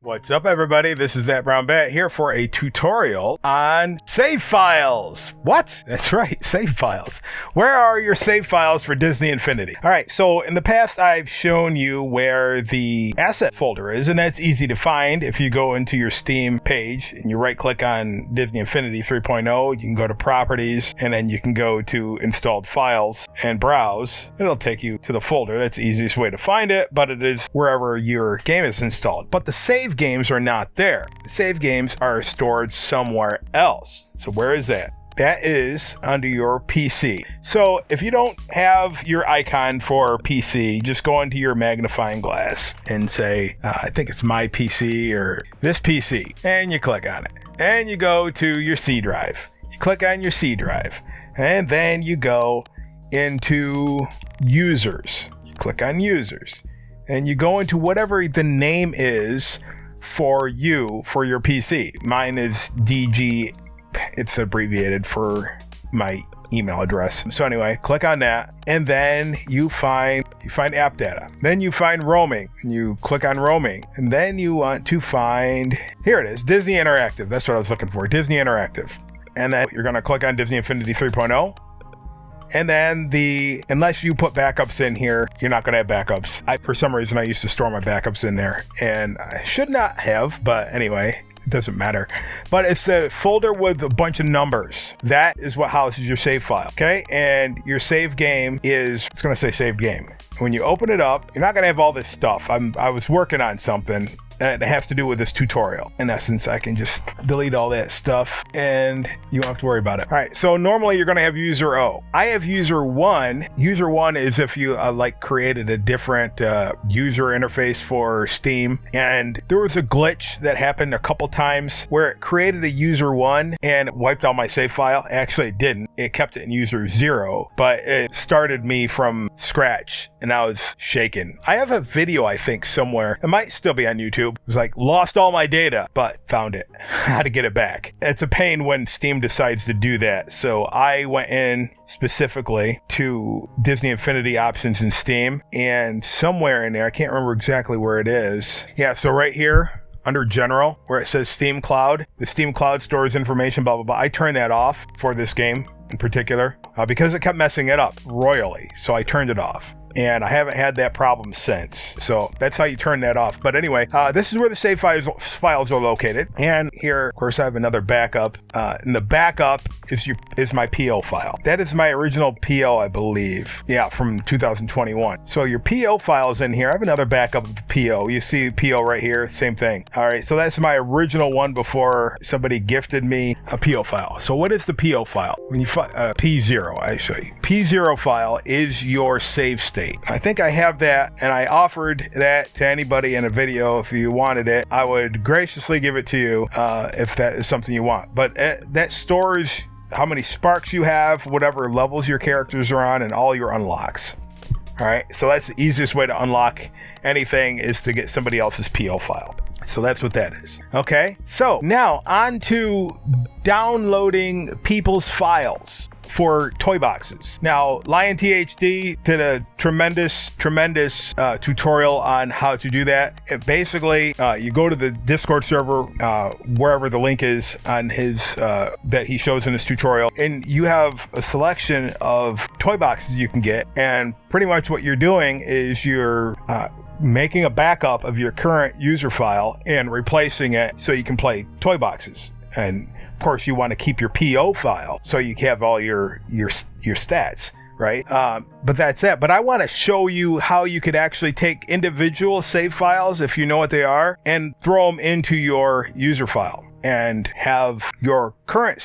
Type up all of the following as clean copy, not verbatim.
What's up, everybody? This is That Brown Bat here for a tutorial on save files. What? That's right, save files. Where are your save files for Disney Infinity? All right, so in the past, I've shown you where the asset folder is, and that's easy to find. If you go into your Steam page and you right-click on Disney Infinity 3.0, you can go to Properties, and then you can go to Installed Files and browse. It'll take you to the folder. That's the easiest way to find it, but it is wherever your game is installed. But the save games are not there. The save games are stored somewhere else. So where is that? That is under your PC. So if you don't have your icon for PC, just go into your magnifying glass and say, I think it's my PC or this PC, and you click on it. And you go to your C drive. You click on your C drive, and then you go into users. You click on users, and you go into whatever the name is for you, for your PC. Mine is DG. It's abbreviated for my email address. So anyway, click on that, and then you find app data. Then you find roaming, and you click on roaming, and then you want to find, here it is, Disney Interactive. That's what I was looking for, Disney Interactive. And then you're going to click on Disney Infinity 3.0. And then unless you put backups in here, you're not going to have backups. For some reason, I used to store my backups in there, and I should not have, but anyway, it doesn't matter. But it's a folder with a bunch of numbers. That is what houses your save file, okay? And your save game is, it's going to say save game. When you open it up, you're not going to have all this stuff. I was working on something that has to do with this tutorial. In essence, I can just delete all that stuff and you won't have to worry about it. All right, so normally you're gonna have user O. I have user one. User one is if you created a different user interface for Steam, and there was a glitch that happened a couple times where it created a user one and it wiped out my save file. Actually, it didn't. It kept it in user zero, but it started me from scratch and I was shaken. I have a video, I think, somewhere. It might still be on YouTube. It was like, lost all my data, but found it. How to get it back. It's a pain when Steam decides to do that. So I went in specifically to Disney Infinity options in Steam, and somewhere in there, I can't remember exactly where it is. Yeah, so right here, under General, where it says Steam Cloud, the Steam Cloud stores information, blah, blah, blah. I turned that off for this game in particular because it kept messing it up royally. So I turned it off. And I haven't had that problem since. So that's how you turn that off. But anyway, this is where the save files are located. And here, of course, I have another backup. And the backup is my PO file. That is my original PO, I believe. Yeah, from 2021. So your PO file is in here. I have another backup of the PO. You see PO right here, same thing. All right, so that's my original one before somebody gifted me a PO file. So what is the PO file? When you P0, actually. P0 file is your save state. I think I have that, and I offered that to anybody in a video. If you wanted it, I would graciously give it to you if that is something you want. But that stores how many sparks you have, whatever levels your characters are on, and all your unlocks. All right, so that's the easiest way to unlock anything is to get somebody else's PO file. So that's what that is. Okay, so now on to downloading people's files for ToyBoxes. Now, Lion THD did a tremendous tutorial on how to do that. Basically, you go to the Discord server, wherever the link is on his that he shows in his tutorial, and you have a selection of ToyBoxes you can get. And pretty much what you're doing is you're making a backup of your current user file and replacing it so you can play ToyBoxes. And of course, you want to keep your PO file so you have all your stats, right? But that's it. But I want to show you how you could actually take individual save files, if you know what they are, and throw them into your user file and have your current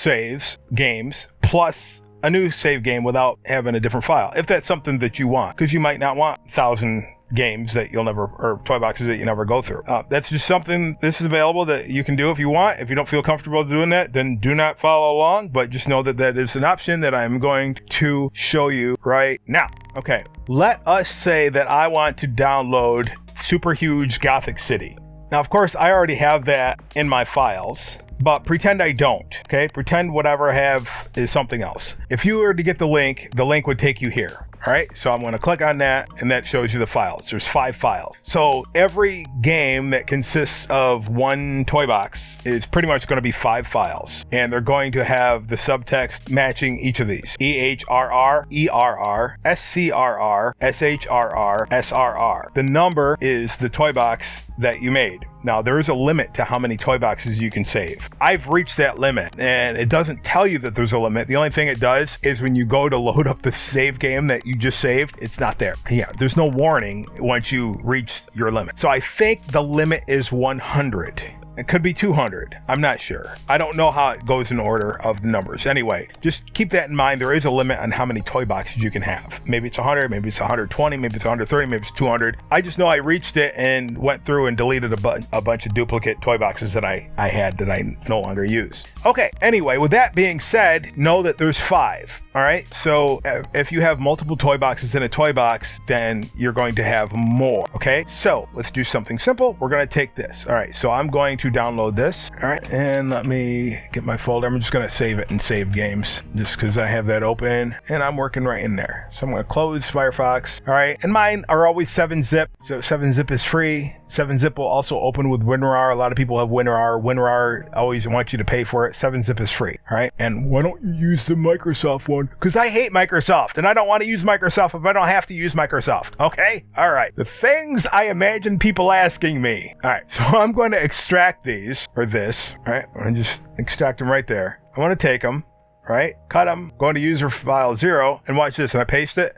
games plus a new save game without having a different file, if that's something that you want, because you might not want 1,000 games that you'll never, or ToyBoxes that you never go through. That's just something, this is available that you can do if you want. If you don't feel comfortable doing that, then do not follow along, but just know that that is an option that I'm going to show you right now. Okay, let us say that I want to download Super Huge Gothic City. Now, of course, I already have that in my files, but pretend I don't, okay? Pretend whatever I have is something else. If you were to get the link would take you here. All right, so I'm going to click on that, and that shows you the files. There's 5 files. So every game that consists of one toy box is pretty much going to be 5 files, and they're going to have the subtext matching each of these: EHRR, ERR, SCRR, SHRR, SRR. The number is the toy box that you made. Now, there is a limit to how many toy boxes you can save. I've reached that limit, and it doesn't tell you that there's a limit. The only thing it does is when you go to load up the save game that you just saved, it's not there. Yeah, there's no warning once you reach your limit. So I think the limit is 100. It could be 200. I'm not sure. I don't know how it goes in order of the numbers. Anyway, just keep that in mind. There is a limit on how many toy boxes you can have. Maybe it's 100, maybe it's 120, maybe it's 130, maybe it's 200. I just know I reached it and went through and deleted a bunch of duplicate toy boxes that I had that I no longer use. Okay, anyway, with that being said, know that there's 5. All right, so if you have multiple toy boxes in a toy box, then you're going to have more. Okay, so let's do something simple. We're going to take this. All right, so I'm going to download this. All right, and let me get my folder. I'm just going to save it in Save Games just because I have that open and I'm working right in there. So I'm going to close Firefox. All right, and mine are always 7-zip. So 7-zip is free. 7-zip will also open with WinRAR. A lot of people have WinRAR. WinRAR always wants you to pay for it. 7-zip is free. All right, and why don't you use the Microsoft one? Because I hate Microsoft and I don't want to use Microsoft if I don't have to use Microsoft. Okay, all right. The things I imagine people asking me. All right, so I'm going to extract these, or this. All right, I'm going to just extract them right there. I want to take them, right, cut them, go into user file 0, and watch this, and I paste it.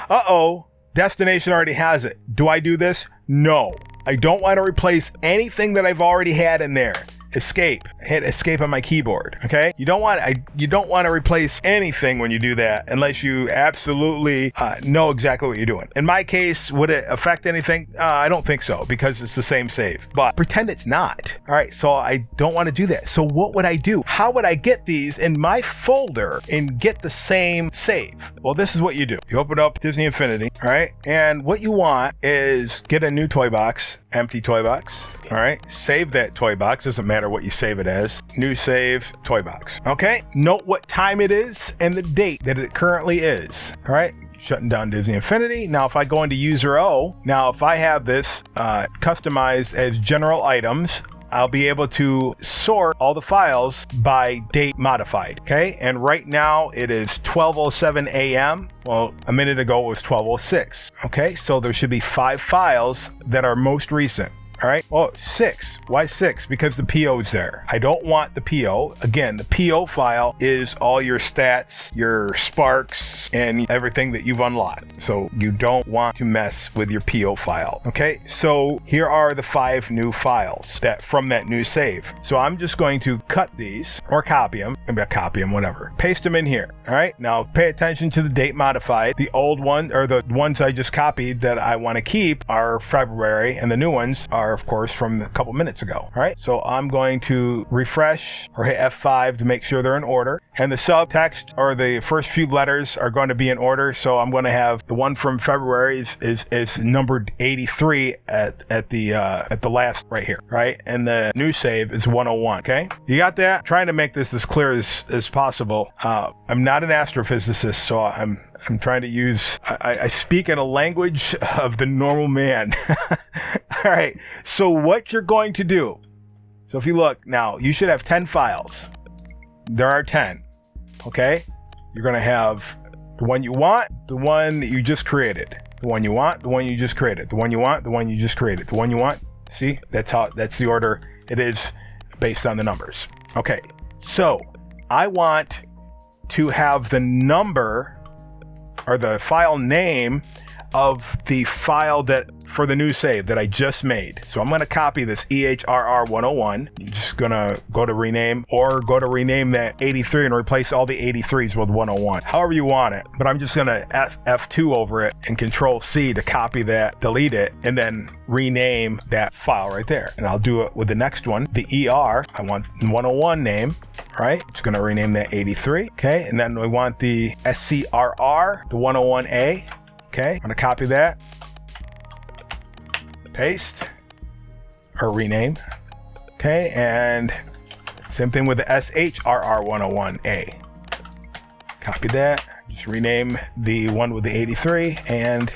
Uh-oh, destination already has it. Do I do this? No. I don't want to replace anything that I've already had in there. Escape. Hit escape on my keyboard. Okay. You don't want to replace anything when you do that unless you absolutely know exactly what you're doing. In my case, would it affect anything? I don't think so because it's the same save. But pretend it's not. All right. So I don't want to do that. So what would I do? How would I get these in my folder and get the same save? Well, this is what you do. You open up Disney Infinity. All right. And what you want is get a new toy box. Empty toy box. All right. Save that toy box. Doesn't matter what you save it as. New save toy box. Okay. Note what time it is and the date that it currently is. All right. Shutting down Disney Infinity. Now, if I go into user O, now if I have this customized as general items, I'll be able to sort all the files by date modified. Okay. And right now it is 12:07 a.m. Well, a minute ago it was 12:06. Okay. So there should be 5 files that are most recent. All right. Well, 6. Why 6? Because the PO is there. I don't want the PO. Again, the PO file is all your stats, your sparks, and everything that you've unlocked. So you don't want to mess with your PO file. Okay. So here are the 5 new files that from that new save. So I'm just going to cut these or copy them. Maybe I'll copy them, whatever. Paste them in here. All right. Now pay attention to the date modified. The old one or the ones I just copied that I want to keep are February, and the new ones are, of course, from a couple minutes ago. All right, so I'm going to refresh or hit F5 to make sure they're in order, and the subtext or the first few letters are going to be in order. So I'm going to have the one from February is numbered 83 at the last right here, right, and the new save is 101. Okay, you got that? Trying to make this as clear as possible. I'm not an astrophysicist, so I'm trying to use, I speak in a language of the normal man. All right, so what you're going to do, so if you look now, you should have 10 files. There are 10, okay? You're going to have the one you want, the one that you just created, the one you want, the one you just created, the one you want, the one you just created, the one you want. See, that's the order it is based on the numbers. Okay, so I want to have the number or the file name of the file that for the new save that I just made. So I'm going to copy this EHRR 101. I'm just going to go to rename or go to rename that 83 and replace all the 83s with 101. However you want it. But I'm just going to F2 over it and Control C to copy that, delete it, and then rename that file right there. And I'll do it with the next one. The ER, I want 101 name. Right, it's going to rename that 83. Okay, and then we want the SCRR, the 101A. Okay, I'm going to copy that, paste, or rename. Okay, and same thing with the SHRR 101A. Copy that, Just rename the one with the 83 and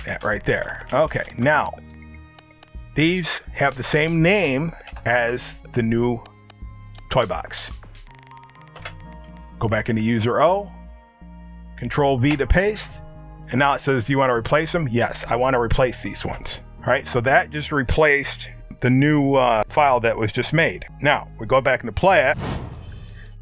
that right there. Okay, now these have the same name as the new toy box. Go back into user O, Control V to paste, and now it says, do you want to replace them? Yes, I want to replace these ones. All right, so that just replaced the new file that was just made. Now, we go back into play it.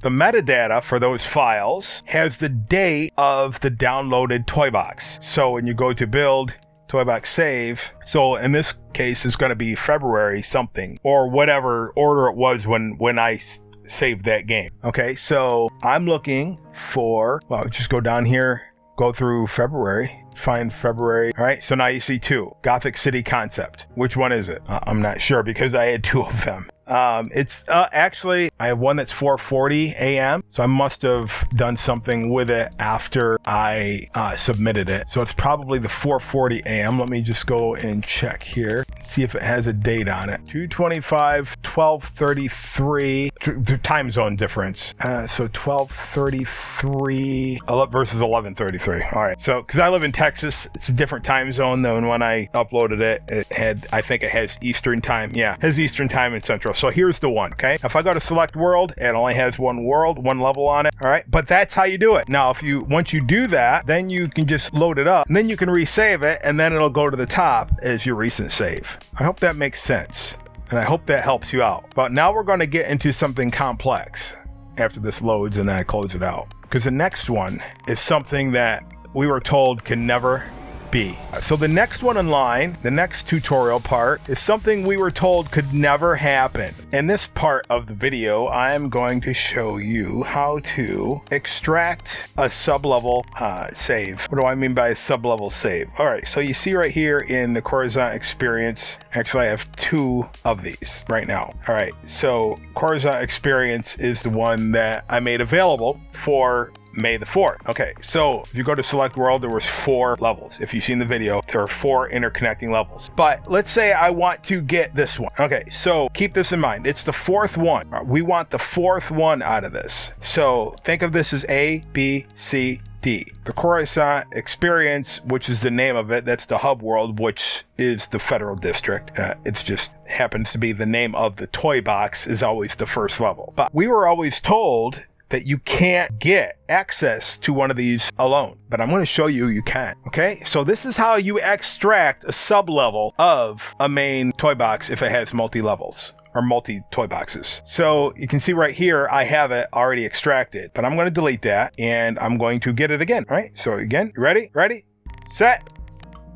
The metadata for those files has the date of the downloaded toy box. So when you go to build, ToyBox save, so in this case, it's going to be February something, or whatever order it was when I saved that game. Okay, so I'm looking for, well, just go down here, go through February, find February. All right, so now you see 2, Gothic City Concept. Which one is it? I'm not sure because I had 2 of them. It's actually, I have one that's 4:40 a.m. So I must have done something with it after I submitted it. So it's probably the 4:40 a.m. Let me just go and check here, see if it has a date on it. 2:25, 12:33, the time zone difference. So 12:33 versus 11:33. All right. So because I live in Texas, it's a different time zone than when I uploaded it. It had, I think it has Eastern time. Yeah, it has Eastern time and Central. So here's the one, okay? If I go to select world, it only has one world, one level on it, all right? But that's how you do it. Now, once you do that, then you can just load it up, and then you can resave it, and then it'll go to the top as your recent save. I hope that makes sense, and I hope that helps you out. But now we're going to get into something complex after this loads, and then I close it out. Because the next one is something that we were told can never be. So the next one in line, the next tutorial part, is something we were told could never happen. In this part of the video, I'm going to show you how to extract a sub-level save. What do I mean by a sub-level save? All right, so you see right here in the Coruscant experience, actually I have 2 of these right now. All right, so Coruscant experience is the one that I made available for May the 4th. Okay, so if you go to select world, there was 4 levels. If you've seen the video, there are 4 interconnecting levels. But let's say I want to get this one. Okay, so keep this in mind. It's the 4th one. We want the 4th one out of this. So think of this as A, B, C, D. The Coruscant experience, which is the name of it, that's the hub world, which is the federal district. It's just happens to be the name of the toy box is always the first level. But we were always told that you can't get access to one of these alone, but I'm going to show you can. Okay, so this is how you extract a sub-level of a main toy box if it has multi-levels or multi-toy boxes. So you can see right here, I have it already extracted, but I'm going to delete that and I'm going to get it again. All right, so again, you ready, set,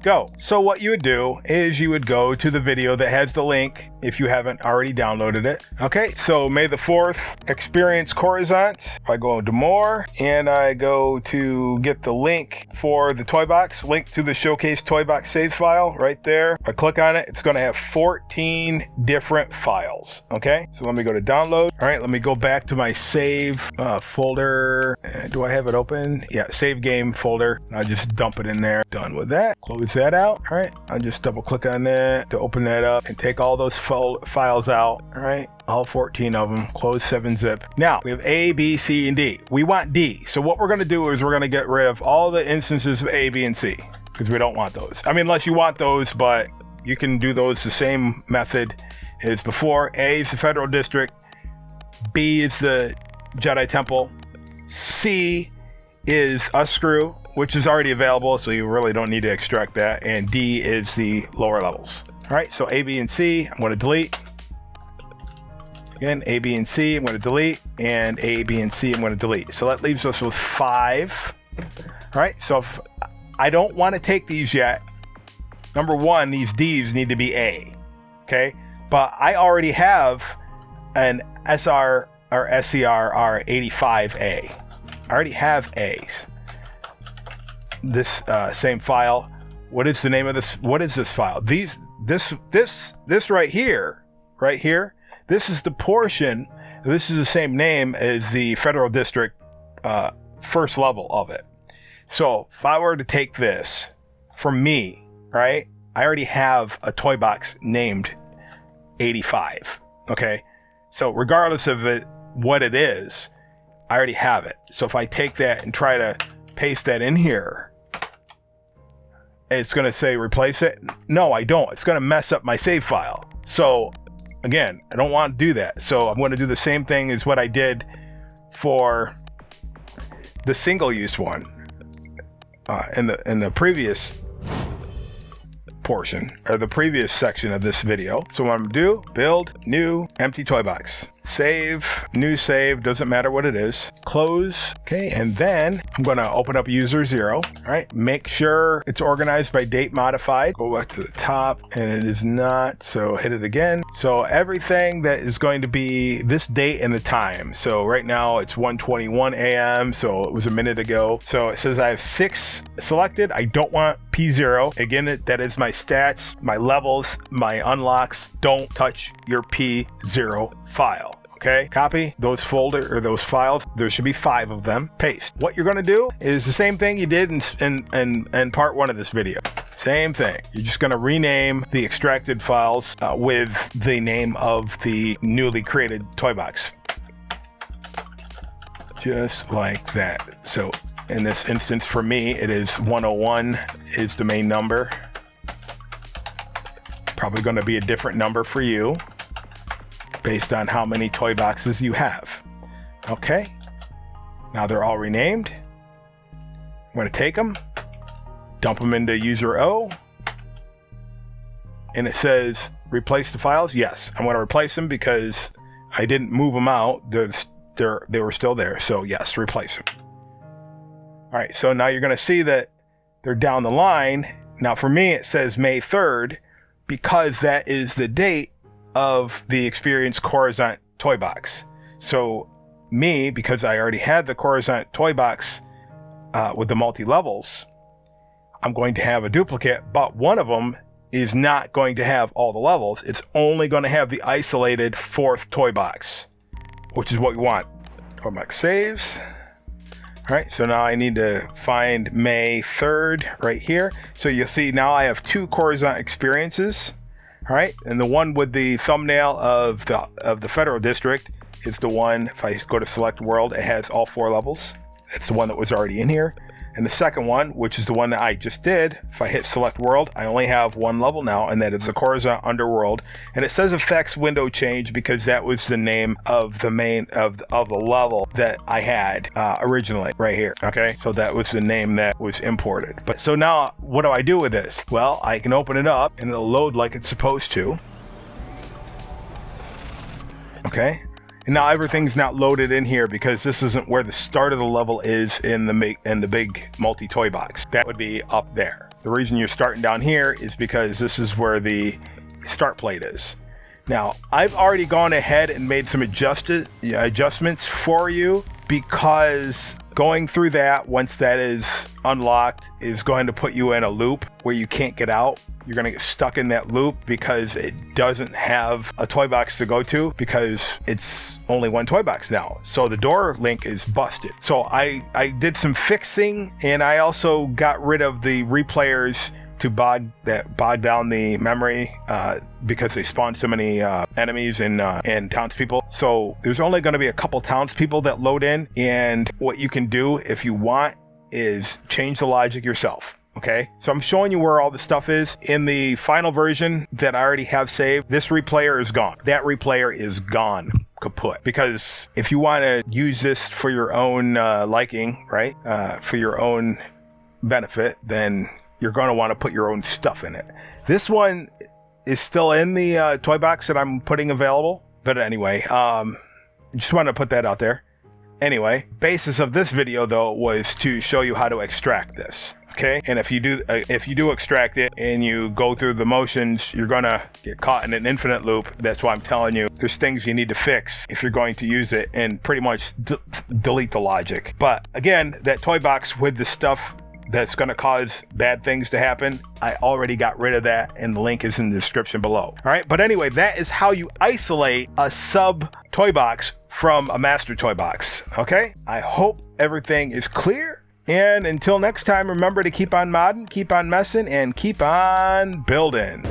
go. So what you would do is you would go to the video that has the link if you haven't already downloaded it. Okay, so May the 4th, experience Coruscant. I go into more and I go to get the link for the toy box, link to the showcase toy box save file right there. If I click on it, it's going to have 14 different files. Okay, so let me go to download. All right, let me go back to my save folder. Do I have it open? Yeah, save game folder. I'll just dump it in there. Done with that. Close that out. All right, I'll just double click on that to open that up and take all those files out. All right, all 14 of them. Close 7-zip. Now we have A, B, C, and D. We want D. So what we're going to do is we're going to get rid of all the instances of A, B, and C because we don't want those. I mean, unless you want those, but you can do those the same method as before. A is the federal district. B is the Jedi Temple. C is a screw, which is already available, so you really don't need to extract that. And D is the lower levels. All right, so A, B, and C, I'm going to delete. Again, A, B, and C, I'm going to delete. And A, B, and C, I'm going to delete. So that leaves us with 5. All right, so if I don't want to take these yet, number 1, these D's need to be A. Okay, but I already have an SR or SCRR 85A. I already have A's. This same file. What is the name of this? What is this file? This right here. This is the portion. This is the same name as the federal district first level of it. So if I were to take this from me, right? I already have a toy box named 85. Okay. So regardless of it, what it is, I already have it. So if I take that and try to paste that in here, it's going to say replace it. No, I don't. It's going to mess up my save file. So again, I don't want to do that. So I'm going to do the same thing as what I did for the single use one in the previous portion, or the previous section of this video. So what I'm gonna do, build new empty toy box, save, new save, doesn't matter what it is, close. Okay, and then I'm gonna open up user 0. All right, make sure it's organized by date modified. Go back to the top, and it is not, so hit it again. So everything that is going to be this date and the time. So right now it's 1:21 a.m. so it was a minute ago. So it says I have 6 selected. I don't want P0. Again, that is my stats, my levels, my unlocks. Don't touch your P0 file. Okay, copy those folder or those files. There should be 5 of them. Paste. What you're going to do is the same thing you did in part 1 of this video. Same thing. You're just going to rename the extracted files with the name of the newly created toy box. Just like that. So in this instance, for me, it is 101 is the main number. Probably going to be a different number for you based on how many toy boxes you have. Okay, now they're all renamed. I'm going to take them, dump them into user O, and it says replace the files. Yes, I'm going to replace them because I didn't move them out. They were still there, so yes, replace them. All right, so now you're going to see that they're down the line. Now for me, it says May 3rd because that is the date of the Experience Coruscant toy box. So me, because I already had the Coruscant toy box with the multi-levels, I'm going to have a duplicate, but one of them is not going to have all the levels. It's only going to have the isolated 4th toy box, which is what we want. Toy box saves. All right, so now I need to find May 3rd right here. So you'll see now I have 2 Coruscant experiences. All right, and the one with the thumbnail of the Federal District is the one, if I go to select world, it has all 4 levels. It's the one that was already in here. And the second one, which is the one that I just did, if I hit select world, I only have 1 level now, and that is the Coruscant Underworld. And it says effects window change because that was the name of the main of the level that I had originally right here. Okay, so that was the name that was imported. But so now what do I do with this? Well, I can open it up and it'll load like it's supposed to. Okay. And now everything's not loaded in here because this isn't where the start of the level is in the big multi-toy box. That would be up there. The reason you're starting down here is because this is where the start plate is. Now, I've already gone ahead and made some adjustments for you because going through that, once that is unlocked, is going to put you in a loop where you can't get out. You're going to get stuck in that loop because it doesn't have a toy box to go to because it's only 1 toy box now. So the door link is busted. So I did some fixing, and I also got rid of the replayers to bog down the memory because they spawn so many enemies and townspeople. So there's only going to be a couple townspeople that load in, and what you can do if you want is change the logic yourself. Okay, so I'm showing you where all the stuff is. In the final version that I already have saved, this replayer is gone. That replayer is gone, kaput. Because if you want to use this for your own liking, right, for your own benefit, then you're going to want to put your own stuff in it. This one is still in the toy box that I'm putting available. But anyway, just wanted to put that out there. Anyway, basis of this video though was to show you how to extract this. Okay, and if you do extract it and you go through the motions, you're gonna get caught in an infinite loop. That's why I'm telling you there's things you need to fix if you're going to use it, and pretty much delete the logic. But again, that toy box with the stuff that's going to cause bad things to happen, I already got rid of that, and the link is in the description below. All right, but anyway, that is how you isolate a sub toy box from a master toy box. Okay, I hope everything is clear. And until next time, remember to keep on modding, keep on messing, and keep on building.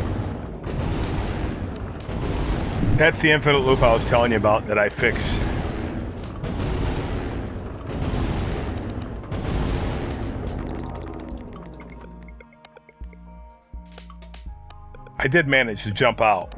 That's the infinite loop I was telling you about that I fixed. I did manage to jump out.